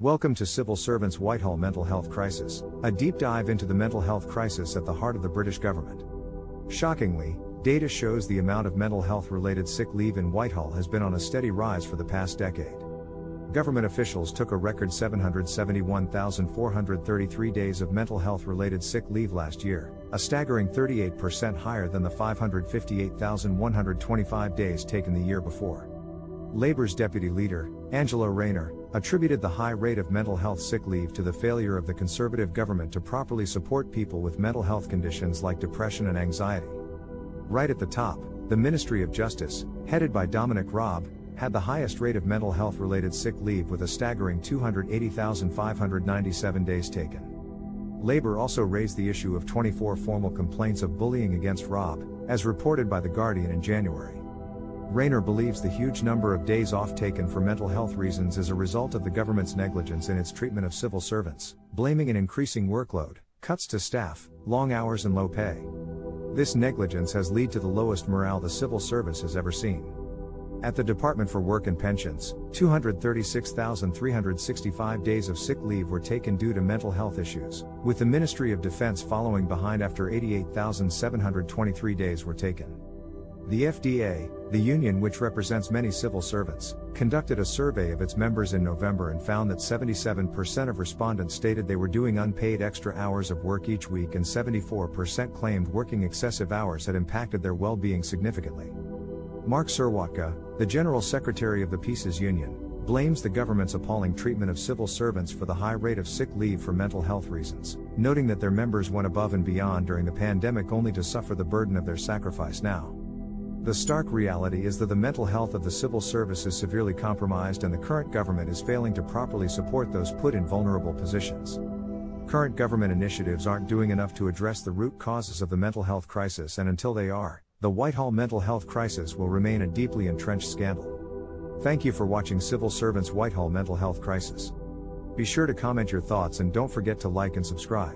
Welcome to Civil Servants Whitehall Mental Health Crisis, a deep dive into the mental health crisis at the heart of the British government. Shockingly, data shows the amount of mental health-related sick leave in Whitehall has been on a steady rise for the past decade. Government officials took a record 771,433 days of mental health-related sick leave last year, a staggering 38% higher than the 558,125 days taken the year before. Labour's deputy leader, Angela Rayner, attributed the high rate of mental health sick leave to the failure of the Conservative government to properly support people with mental health conditions like depression and anxiety. Right at the top, the Ministry of Justice, headed by Dominic Raab, had the highest rate of mental health-related sick leave with a staggering 280,597 days taken. Labour also raised the issue of 24 formal complaints of bullying against Raab, as reported by The Guardian in January. Rayner believes the huge number of days off taken for mental health reasons is a result of the government's negligence in its treatment of civil servants, blaming an increasing workload, cuts to staff, long hours and low pay. This negligence has led to the lowest morale the civil service has ever seen. At the Department for Work and Pensions, 236,365 days of sick leave were taken due to mental health issues, with the Ministry of Defence following behind after 88,723 days were taken. The FDA, the union which represents many civil servants, conducted a survey of its members in November and found that 77% of respondents stated they were doing unpaid extra hours of work each week and 74% claimed working excessive hours had impacted their well-being significantly. Mark Serwatka, the General Secretary of the Peace's Union, blames the government's appalling treatment of civil servants for the high rate of sick leave for mental health reasons, noting that their members went above and beyond during the pandemic only to suffer the burden of their sacrifice now. The stark reality is that the mental health of the civil service is severely compromised and the current government is failing to properly support those put in vulnerable positions. Current government initiatives aren't doing enough to address the root causes of the mental health crisis, and until they are, the Whitehall mental health crisis will remain a deeply entrenched scandal. Thank you for watching Civil Servants Whitehall Mental Health Crisis. Be sure to comment your thoughts and don't forget to like and subscribe.